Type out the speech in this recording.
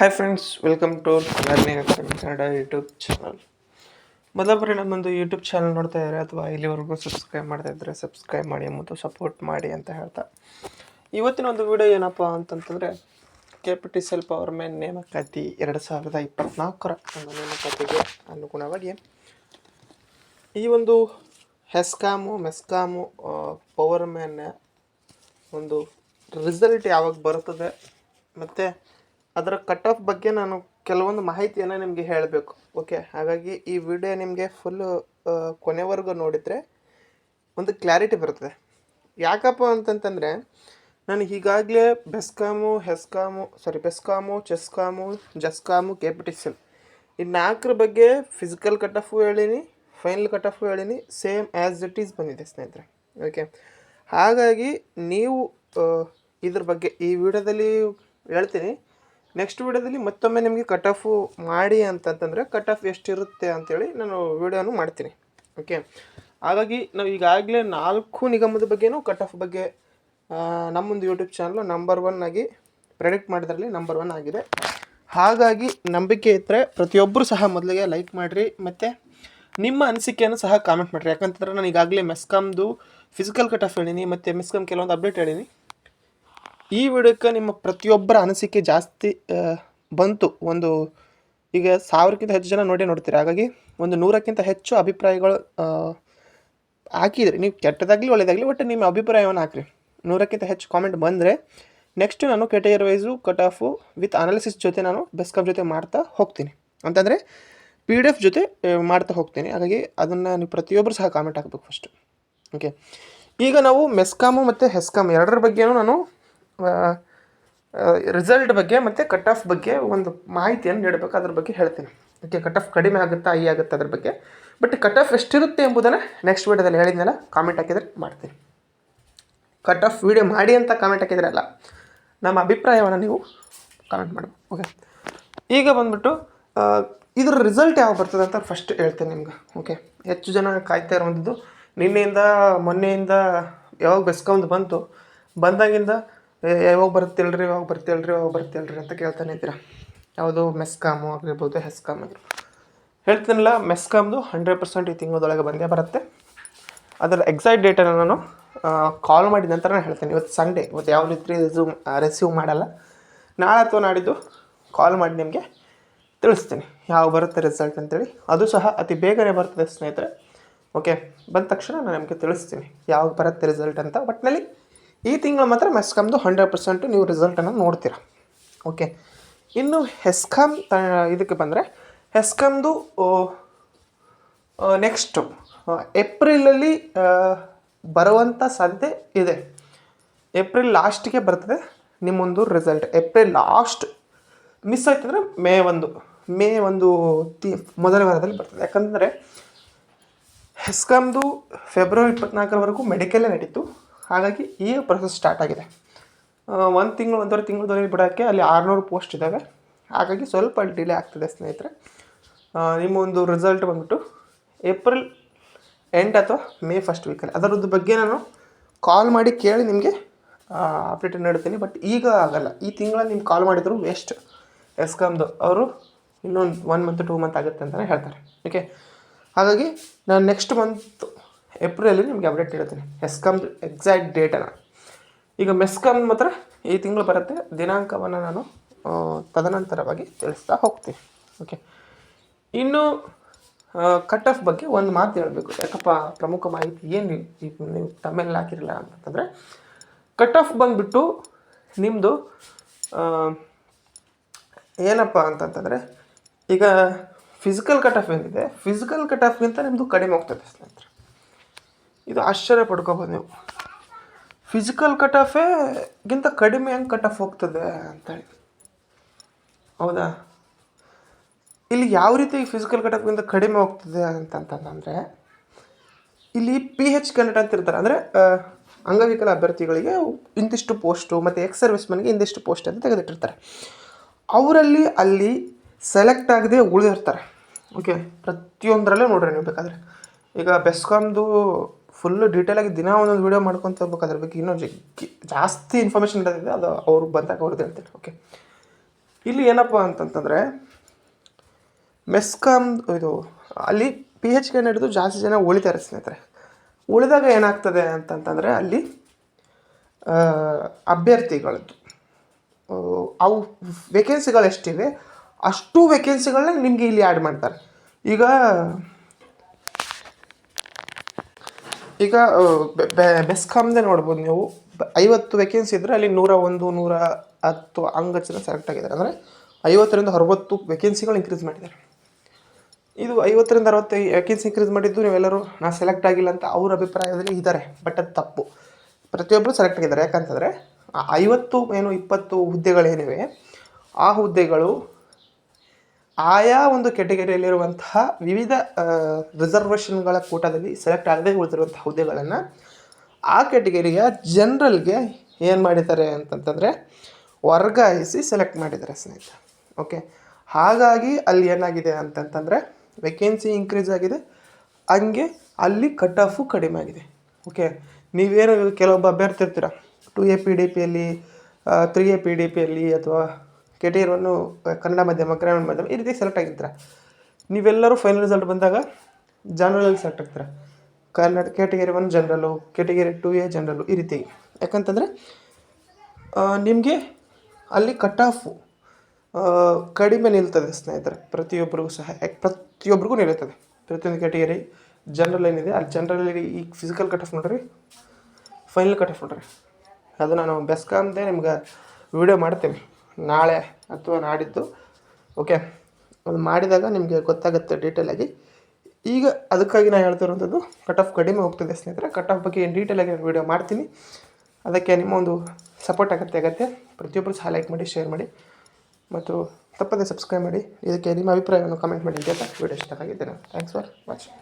Hi friends, welcome to learning academy Kannada YouTube channel. ಮೊದಲ ಬಾರಿ ನಮ್ಮೊಂದು YouTube channel ನೋಡ್ತಾ ಇದ್ದಾರೆ ಅಥವಾ ಇಲ್ಲಿವರೆಗೂ ಸಬ್ಸ್ಕ್ರೈಬ್ ಮಾಡ್ತಾ ಇದ್ದರೆ ಸಬ್ಸ್ಕ್ರೈಬ್ ಮಾಡಿ ಮತ್ತು ಸಪೋರ್ಟ್ ಮಾಡಿ ಅಂತ ಹೇಳ್ತಾ, ಇವತ್ತಿನ ಒಂದು ವಿಡಿಯೋ ಏನಪ್ಪ ಅಂತಂತಂದರೆ KPTCL ಪವರ್ ಮ್ಯಾನ್ ನೇಮಕಾತಿ 2024 ಒಂದು ನೇಮಕಾತಿಗೆ ಅನುಗುಣವಾಗಿ ಈ ಒಂದು ಹೆಸ್ಕಾಮು ಮೆಸ್ಕಾಮು ಪವರ್ ಮ್ಯಾನ್ ಒಂದು ರಿಸಲ್ಟ್ ಯಾವಾಗ ಬರುತ್ತದೆ ಮತ್ತು ಅದರ ಕಟ್ ಆಫ್ ಬಗ್ಗೆ ನಾನು ಕೆಲವೊಂದು ಮಾಹಿತಿಯನ್ನು ನಿಮಗೆ ಹೇಳಬೇಕು. ಓಕೆ, ಹಾಗಾಗಿ ಈ ವಿಡಿಯೋ ನಿಮಗೆ ಫುಲ್ಲು ಕೊನೆವರೆಗೂ ನೋಡಿದರೆ ಒಂದು ಕ್ಲಾರಿಟಿ ಬರ್ತದೆ. ಯಾಕಪ್ಪ ಅಂತಂತಂದರೆ, ನಾನು ಈಗಾಗಲೇ ಬೆಸ್ಕಾಮು ಚೆಸ್ಕಾಮು ಜಸ್ಕಾಮು KPTCL ಈ 4 ಬಗ್ಗೆ ಫಿಸಿಕಲ್ ಕಟ್ ಆಫು ಹೇಳೀನಿ, ಫೈನಲ್ ಕಟ್ ಆಫು ಹೇಳೀನಿ, ಸೇಮ್ ಆ್ಯಸ್ ಇಟ್ ಈಸ್ ಬಂದಿದೆ ಸ್ನೇಹಿತರೆ. ಓಕೆ, ಹಾಗಾಗಿ ನೀವು ಇದ್ರ ಬಗ್ಗೆ ಈ ವಿಡಿಯೋದಲ್ಲಿ ಹೇಳ್ತೀನಿ. ನೆಕ್ಸ್ಟ್ ವಿಡಿಯೋದಲ್ಲಿ ಮತ್ತೊಮ್ಮೆ ನಿಮಗೆ ಕಟ್ ಆಫು ಮಾಡಿ ಅಂತಂತಂದರೆ ಕಟ್ ಆಫ್ ಎಷ್ಟಿರುತ್ತೆ ಅಂಥೇಳಿ ನಾನು ವಿಡಿಯೋನು ಮಾಡ್ತೀನಿ. ಓಕೆ, ಹಾಗಾಗಿ ನಾವು ಈಗಾಗಲೇ 4 ನಿಗಮದ ಬಗ್ಗೆನೂ ಕಟ್ ಆಫ್ ಬಗ್ಗೆ ನಮ್ಮೊಂದು ಯೂಟ್ಯೂಬ್ ಚಾನಲ್ ನಂಬರ್ 1 ಆಗಿ ಪ್ರೆಡಿಕ್ಟ್ ಮಾಡಿದ್ರಲ್ಲಿ ನಂಬರ್ 1 ಆಗಿದೆ. ಹಾಗಾಗಿ ನಂಬಿಕೆ ಇದ್ದರೆ ಪ್ರತಿಯೊಬ್ಬರು ಸಹ ಮೊದಲಿಗೆ ಲೈಕ್ ಮಾಡಿರಿ ಮತ್ತು ನಿಮ್ಮ ಅನಿಸಿಕೆಯನ್ನು ಸಹ ಕಾಮೆಂಟ್ ಮಾಡಿರಿ. ಯಾಕಂತಂದರೆ ನಾನು ಈಗಾಗಲೇ ಮೆಸ್ಕಾಮ್ದು ಫಿಸಿಕಲ್ ಕಟ್ ಆಫ್ ಹೇಳೀನಿ ಮತ್ತು ಮೆಸ್ಕಾಮ್ ಕೆಲವೊಂದು ಅಪ್ಡೇಟ್ ಹೇಳೀನಿ. ಈ ವಿಡಿಯೋಕ್ಕೆ ನಿಮ್ಮ ಪ್ರತಿಯೊಬ್ಬರ ಅನಿಸಿಕೆ ಜಾಸ್ತಿ ಬಂತು. ಒಂದು ಈಗ 1000ಕ್ಕಿಂತ ಹೆಚ್ಚು ಜನ ನೋಡ್ತೀರಿ. ಹಾಗಾಗಿ ಒಂದು 100ಕ್ಕಿಂತ ಹೆಚ್ಚು ಅಭಿಪ್ರಾಯಗಳು ಹಾಕಿದ್ರಿ. ನೀವು ಕೆಟ್ಟದಾಗಲಿ ಒಳ್ಳೆಯದಾಗಲಿ ಒಟ್ಟು ನಿಮ್ಮ ಅಭಿಪ್ರಾಯವನ್ನು ಹಾಕಿರಿ. 100ಕ್ಕಿಂತ ಹೆಚ್ಚು ಕಾಮೆಂಟ್ ಬಂದರೆ ನೆಕ್ಸ್ಟ್ ನಾನು category wise cut off with analysis ಜೊತೆ ನಾನು ಬೆಸ್ಕಾಮ್ ಜೊತೆ ಮಾಡ್ತಾ ಹೋಗ್ತೀನಿ. ಅಂತಂದರೆ PDF ಜೊತೆ ಮಾಡ್ತಾ ಹೋಗ್ತೀನಿ. ಹಾಗಾಗಿ ಅದನ್ನು ನೀವು ಪ್ರತಿಯೊಬ್ಬರು ಸಹ ಕಾಮೆಂಟ್ ಹಾಕಬೇಕು ಫಸ್ಟು. ಓಕೆ, ಈಗ ನಾವು ಮೆಸ್ಕಾಮು ಮತ್ತು ಹೆಸ್ಕಾಮ್ ಎರಡರ ಬಗ್ಗೆನೂ ನಾನು ರಿಸಲ್ಟ್ ಬಗ್ಗೆ ಮತ್ತು ಕಟ್ ಆಫ್ ಬಗ್ಗೆ ಒಂದು ಮಾಹಿತಿಯನ್ನು ನೀಡಬೇಕು. ಅದ್ರ ಬಗ್ಗೆ ಹೇಳ್ತೀನಿ. ಓಕೆ, ಕಟ್ ಆಫ್ ಕಡಿಮೆ ಆಗುತ್ತಾ ಹೈ ಆಗುತ್ತಾ ಅದ್ರ ಬಗ್ಗೆ, ಬಟ್ ಕಟ್ ಆಫ್ ಎಷ್ಟಿರುತ್ತೆ ಎಂಬುದನ್ನು ನೆಕ್ಸ್ಟ್ ವೀಡಿಯೋದಲ್ಲಿ ಹೇಳಿದ್ನಲ್ಲ, ಕಾಮೆಂಟ್ ಹಾಕಿದರೆ ಮಾಡ್ತೀನಿ. ಕಟ್ ಆಫ್ ವೀಡಿಯೋ ಮಾಡಿ ಅಂತ ಕಾಮೆಂಟ್ ಹಾಕಿದ್ರಲ್ಲ, ನಮ್ಮ ಅಭಿಪ್ರಾಯವನ್ನು ನೀವು ಕಾಮೆಂಟ್ ಮಾಡಬೇಕು. ಓಕೆ, ಈಗ ಬಂದುಬಿಟ್ಟು ಇದ್ರ ರಿಸಲ್ಟ್ ಯಾವಾಗ ಬರ್ತದೆ ಅಂತ ಫಸ್ಟ್ ಹೇಳ್ತೇನೆ ನಿಮ್ಗೆ. ಓಕೆ, ಹೆಚ್ಚು ಜನ ಕಾಯ್ತಾ ಇರುವಂಥದ್ದು ನಿನ್ನೆಯಿಂದ ಮೊನ್ನೆಯಿಂದ ಯಾವಾಗ ಬೆಸ್ಕಾಮ್ದು ಬಂದಾಗಿಂದ ಯಾವಾಗ ಬರ್ತಿಲ್ರಿ ಅಂತ ಕೇಳ್ತಾನೆ ಇದ್ದೀರಾ. ಯಾವುದು ಮೆಸ್ಕಾಮು ಆಗಿರ್ಬೋದು, ಹೆಸ್ಕಾಮ್ ಆಗಿರ್ಬೋದು. ಹೇಳ್ತೀನಲ್ಲ, ಮೆಸ್ಕಾಮ್ದು 100% ಈ ತಿಂಗಳದೊಳಗೆ ಬಂದೇ ಬರುತ್ತೆ. ಅದರ ಎಕ್ಸಾಕ್ಟ್ ಡೇಟನ್ನು ನಾನು ಕಾಲ್ ಮಾಡಿದ ನಂತರ ನಾನು ಹೇಳ್ತೇನೆ. ಇವತ್ತು ಸಂಡೇ, ಇವತ್ತು ಯಾವ ರೀತಿ ರಿಸೀವ್ ಮಾಡಲ್ಲ. ನಾಳೆ ಅಥವಾ ನಾಡಿದ್ದು ಕಾಲ್ ಮಾಡಿ ನಿಮಗೆ ತಿಳಿಸ್ತೀನಿ ಯಾವ ಬರುತ್ತೆ ರಿಸಲ್ಟ್ ಅಂತೇಳಿ. ಅದು ಸಹ ಅತಿ ಬೇಗನೆ ಬರ್ತದೆ ಸ್ನೇಹಿತರೆ. ಓಕೆ, ಬಂದ ತಕ್ಷಣ ನಾನು ನಿಮಗೆ ತಿಳಿಸ್ತೀನಿ ಯಾವಾಗ ಬರುತ್ತೆ ರಿಸಲ್ಟ್ ಅಂತ. ಒಟ್ಟಿನಲ್ಲಿ ಈ ತಿಂಗಳು ಮಾತ್ರ ಮೆಸ್ಕಾಮ್ದು 100% ನೀವು ರಿಸಲ್ಟನ್ನು ನೋಡ್ತೀರ. ಓಕೆ, ಇನ್ನು ಹೆಸ್ಕಾಮ್ ಇದಕ್ಕೆ ಬಂದರೆ, ಹೆಸ್ಕಾಮ್ದು ನೆಕ್ಸ್ಟು ಏಪ್ರಿಲಲ್ಲಿ ಬರುವಂಥ ಸಾಧ್ಯತೆ ಇದೆ. ಏಪ್ರಿಲ್ ಲಾಸ್ಟಿಗೆ ಬರ್ತದೆ ನಿಮ್ಮೊಂದು ರಿಸಲ್ಟ್. ಏಪ್ರಿಲ್ ಲಾಸ್ಟ್ ಮಿಸ್ ಆಯ್ತಂದರೆ ಮೇ ಒಂದು ಮೊದಲ ವಾರದಲ್ಲಿ ಬರ್ತದೆ. ಯಾಕಂದರೆ ಹೆಸ್ಕಾಮ್ದು ಫೆಬ್ರವರಿ 24ರವರೆಗೂ ಮೆಡಿಕಲ್ಲೇ ನಡೀತು. ಹಾಗಾಗಿ ಈಗ ಪ್ರೊಸೆಸ್ ಸ್ಟಾರ್ಟ್ ಆಗಿದೆ. 1-1.5 ತಿಂಗಳವರೆಗೆ ಬಿಡೋಕ್ಕೆ ಅಲ್ಲಿ 600 ಪೋಸ್ಟ್ ಇದ್ದಾವೆ. ಹಾಗಾಗಿ ಸ್ವಲ್ಪ ಡಿಲೇ ಆಗ್ತದೆ ಸ್ನೇಹಿತರೆ. ನಿಮ್ಮ ಒಂದು ರಿಸಲ್ಟ್ ಬಂದುಬಿಟ್ಟು ಏಪ್ರಿಲ್ ಎಂಡ್ ಅಥವಾ ಮೇ ಫಸ್ಟ್ ವೀಕಲ್ಲಿ. ಅದರದ್ದು ಬಗ್ಗೆ ನಾನು ಕಾಲ್ ಮಾಡಿ ಕೇಳಿ ನಿಮಗೆ ಅಪ್ಡೇಟ್ ನೀಡ್ತೀನಿ. ಬಟ್ ಈಗ ಆಗಲ್ಲ. ಈ ತಿಂಗಳಲ್ಲಿ ನಿಮ್ಗೆ ಕಾಲ್ ಮಾಡಿದ್ರು ವೇಸ್ಟ್. ಎಸ್ಕಾಮ್ದು ಅವರು ಇನ್ನೊಂದು 1 ಮಂತ್ 2 ಮಂತ್ ಆಗುತ್ತೆ ಅಂತಲೇ ಹೇಳ್ತಾರೆ. ಓಕೆ, ಹಾಗಾಗಿ ನಾನು ನೆಕ್ಸ್ಟ್ ಮಂತ್ ಏಪ್ರಿಲಲ್ಲಿ ನಿಮಗೆ ಅಪ್ಡೇಟ್ ನೀಡ್ತೀನಿ ಎಸ್ಕಾಮ್ದು ಎಕ್ಸಾಕ್ಟ್ ಡೇಟನ್ನು. ಈಗ ಮೆಸ್ಕಾಮ್ ಮಾತ್ರ ಈ ತಿಂಗಳು ಬರುತ್ತೆ. ದಿನಾಂಕವನ್ನು ನಾನು ತದನಂತರವಾಗಿ ತಿಳಿಸ್ತಾ ಹೋಗ್ತೀನಿ. ಓಕೆ, ಇನ್ನು ಕಟ್ ಆಫ್ ಬಗ್ಗೆ ಒಂದು ಮಾತು ಹೇಳಬೇಕು. ಯಾಕಪ್ಪ, ಪ್ರಮುಖ ಮಾಹಿತಿ ಏನು ನೀವು ತಮ್ಮೆಲ್ಲ ಹಾಕಿರಲ್ಲ ಅಂತಂದರೆ, ಕಟ್ ಆಫ್ ಬಂದುಬಿಟ್ಟು ನಿಮ್ಮದು ಏನಪ್ಪ ಅಂತಂತಂದರೆ, ಈಗ ಫಿಸಿಕಲ್ ಕಟ್ ಆಫ್ ಏನಿದೆ, ಫಿಸಿಕಲ್ ಕಟ್ ಆಫ್ಗಿಂತ ನಿಮ್ಮದು ಕಡಿಮೆ ಹೋಗ್ತದೆ ಸ್ನೇಹಿತರೆ. ಇದು ಆಶ್ಚರ್ಯ ಪಡ್ಕೋಬೋದು ನೀವು. ಫಿಸಿಕಲ್ ಕಟ್ ಆಫೇಗಿಂತ ಕಡಿಮೆ ಹೆಂಗೆ ಕಟ್ ಆಫ್ ಹೋಗ್ತದೆ ಅಂತೇಳಿ. ಹೌದಾ, ಇಲ್ಲಿ ಯಾವ ರೀತಿ ಫಿಸಿಕಲ್ ಕಟ್ ಆಫ್ಗಿಂತ ಕಡಿಮೆ ಹೋಗ್ತದೆ ಅಂತಂತಂದರೆ, ಇಲ್ಲಿ PH ಕ್ಯಾಂಡಿಡೇಟ್ ಅಂತ ಇರ್ತಾರೆ. ಅಂದರೆ ಅಂಗವಿಕಲ ಅಭ್ಯರ್ಥಿಗಳಿಗೆ ಇಂತಿಷ್ಟು ಪೋಸ್ಟು ಮತ್ತು ಸರ್ವಿಸ್ ಮ್ಯಾನ್ಗೆ ಇಂತಿಷ್ಟು ಪೋಸ್ಟ್ ಅಂತ ತೆಗೆದಿಟ್ಟಿರ್ತಾರೆ. ಅವರಲ್ಲಿ ಅಲ್ಲಿ ಸೆಲೆಕ್ಟ್ ಆಗದೆ ಉಳಿದಿರ್ತಾರೆ. ಓಕೆ, ಪ್ರತಿಯೊಂದರಲ್ಲೇ ನೋಡ್ರಿ ನೀವು ಬೇಕಾದರೆ. ಈಗ ಬೆಸ್ಕಾಮ್ದು ಫುಲ್ಲು ಡೀಟೇಲಾಗಿ ದಿನ ಒಂದೊಂದು ವೀಡಿಯೋ ಮಾಡ್ಕೊತ ಹೋಗ್ಬೇಕು. ಅದ್ರ ಬಗ್ಗೆ ಇನ್ನೂ ಜಾಸ್ತಿ ಇನ್ಫಾರ್ಮೇಷನ್ ಇರೋದಿದೆ. ಅದು ಅವ್ರು ಬಂದಾಗ ಅವ್ರದ್ದು ಹೇಳ್ತೀನಿ. ಓಕೆ, ಇಲ್ಲಿ ಏನಪ್ಪ ಅಂತಂತಂದರೆ ಮೆಸ್ಕಾಮ್ ಇದು ಅಲ್ಲಿ ಪಿ ಎಚ್ ಕೆ ನಡೆದು ಜಾಸ್ತಿ ಜನ ಉಳಿತಾರೆ ಸ್ನೇಹಿತರೆ. ಉಳಿದಾಗ ಏನಾಗ್ತದೆ ಅಂತಂತಂದರೆ ಅಲ್ಲಿ ಅಭ್ಯರ್ಥಿಗಳದ್ದು ಅವು ವೇಕೆನ್ಸಿಗಳು ಎಷ್ಟಿವೆ ಅಷ್ಟು ವೇಕೆನ್ಸಿಗಳನ್ನ ನಿಮಗೆ ಇಲ್ಲಿ ಆ್ಯಡ್ ಮಾಡ್ತಾರೆ. ಈಗ ಬೆಸ್ಕಾಮ್ದೇ ನೋಡ್ಬೋದು ನೀವು, 50 ವೇಕೆನ್ಸಿ ಇದ್ದರೆ ಅಲ್ಲಿ 101, 110 ಅಂಗಚನ ಸೆಲೆಕ್ಟ್ ಆಗಿದ್ದಾರೆ. ಅಂದರೆ 50ರಿಂದ 60 ವೇಕೆನ್ಸಿಗಳು ಇನ್ಕ್ರೀಸ್ ಮಾಡಿದ್ದಾರೆ. ಇದು 50ರಿಂದ 60 ವೇಕೆನ್ಸಿ ಇನ್ಕ್ರೀಸ್ ಮಾಡಿದ್ದು ನೀವೆಲ್ಲರೂ ನಾನು ಸೆಲೆಕ್ಟ್ ಆಗಿಲ್ಲ ಅಂತ ಅವ್ರ ಅಭಿಪ್ರಾಯದಲ್ಲಿ ಇದ್ದಾರೆ. ಬಟ್ ಅದು ತಪ್ಪು. ಪ್ರತಿಯೊಬ್ಬರು ಸೆಲೆಕ್ಟ್ ಆಗಿದ್ದಾರೆ. ಯಾಕಂತಂದರೆ 20 ಹುದ್ದೆಗಳೇನಿವೆ ಆ ಹುದ್ದೆಗಳು ಆಯಾ ಒಂದು ಕೆಟಗರಿಯಲ್ಲಿರುವಂತಹ ವಿವಿಧ ರಿಸರ್ವೇಷನ್ಗಳ ಕೂಟದಲ್ಲಿ ಸೆಲೆಕ್ಟ್ ಆಗದೆ ಉಳಿದಿರುವಂಥ ಹುದ್ದೆಗಳನ್ನು ಆ ಕೆಟಗರಿಯ ಜನರಲ್ಗೆ ಏನು ಮಾಡಿದ್ದಾರೆ ಅಂತಂತಂದರೆ ವರ್ಗಾಯಿಸಿ ಸೆಲೆಕ್ಟ್ ಮಾಡಿದ್ದಾರೆ ಸ್ನೇಹಿತರೆ. ಓಕೆ, ಹಾಗಾಗಿ ಅಲ್ಲಿ ಏನಾಗಿದೆ ಅಂತಂತಂದರೆ ವೇಕೆನ್ಸಿ ಇನ್ಕ್ರೀಸ್ ಆಗಿದೆ, ಹಂಗೆ ಅಲ್ಲಿ ಕಟ್ ಆಫು ಕಡಿಮೆ ಆಗಿದೆ. ಓಕೆ, ನೀವೇನು ಕೆಲವೊಬ್ಬ ಅಭ್ಯರ್ಥಿ ಇರ್ತೀರ 2A PDPಯಲ್ಲಿ 3A PDPಯಲ್ಲಿ ಅಥವಾ ಕೆಟಗರಿ 1 ಕನ್ನಡ ಮಾಧ್ಯಮ, ಗ್ರಾಮೀಣ ಮಾಧ್ಯಮ ಈ ರೀತಿ ಸೆಲೆಕ್ಟ್ ಆಗಿರ್ತೀರ. ನೀವೆಲ್ಲರೂ ಫೈನಲ್ ರಿಸಲ್ಟ್ ಬಂದಾಗ ಜನರಲಲ್ಲಿ ಸೆಲೆಕ್ಟ್ ಆಗ್ತೀರ. ಕೆಟಗರಿ 1 ಜನರಲ್ಲು, ಕೆಟಗರಿ 2A ಜನರಲ್ಲು ಈ ರೀತಿ. ಯಾಕಂತಂದರೆ ನಿಮಗೆ ಅಲ್ಲಿ ಕಟ್ ಆಫು ಕಡಿಮೆ ನಿಲ್ತದೆ ಸ್ನೇಹಿತರೆ. ಪ್ರತಿಯೊಬ್ಬರಿಗೂ ನಿಲ್ತದೆ. ಪ್ರತಿಯೊಂದು ಕೆಟಗರಿ ಜನರಲ್ ಏನಿದೆ ಅಲ್ಲಿ ಜನರಲ್ಲಿ ಈ ಫಿಸಿಕಲ್ ಕಟ್ ಆಫ್ ನೋಡ್ರಿ, ಫೈನಲ್ ಕಟ್ ಆಫ್ ನೋಡ್ರಿ. ಅದು ನಾನು ಬೆಸ್ಕಾಮ್ದೇ ನಿಮ್ಗೆ ವಿಡಿಯೋ ಮಾಡ್ತೇನೆ ನಾಳೆ ಅಥವಾ ನಾಡಿದ್ದು. ಓಕೆ, ಅದು ಮಾಡಿದಾಗ ನಿಮಗೆ ಗೊತ್ತಾಗುತ್ತೆ ಡೀಟೇಲಾಗಿ. ಈಗ ಅದಕ್ಕಾಗಿ ನಾನು ಹೇಳ್ತಿರುವಂಥದ್ದು ಕಟ್ ಆಫ್ ಕಡಿಮೆ ಹೋಗ್ತದೆ ಸ್ನೇಹಿತರೆ. ಕಟ್ ಆಫ್ ಬಗ್ಗೆ ಡೀಟೇಲಾಗಿ ನಾನು ವಿಡಿಯೋ ಮಾಡ್ತೀನಿ. ಅದಕ್ಕೆ ನಿಮ್ಮ ಒಂದು ಸಪೋರ್ಟ್ ಅಗತ್ಯ. ಪ್ರತಿಯೊಬ್ಬರು ಸಹ ಲೈಕ್ ಮಾಡಿ, ಶೇರ್ ಮಾಡಿ ಮತ್ತು ತಪ್ಪದೇ ಸಬ್ಸ್ಕ್ರೈಬ್ ಮಾಡಿ. ಇದಕ್ಕೆ ನಿಮ್ಮ ಅಭಿಪ್ರಾಯವನ್ನು ಕಮೆಂಟ್ ಮಾಡಿ. ವಿಡಿಯೋ ಇಷ್ಟ ಆಗಿದ್ದೇನೆ. Thanks for watching.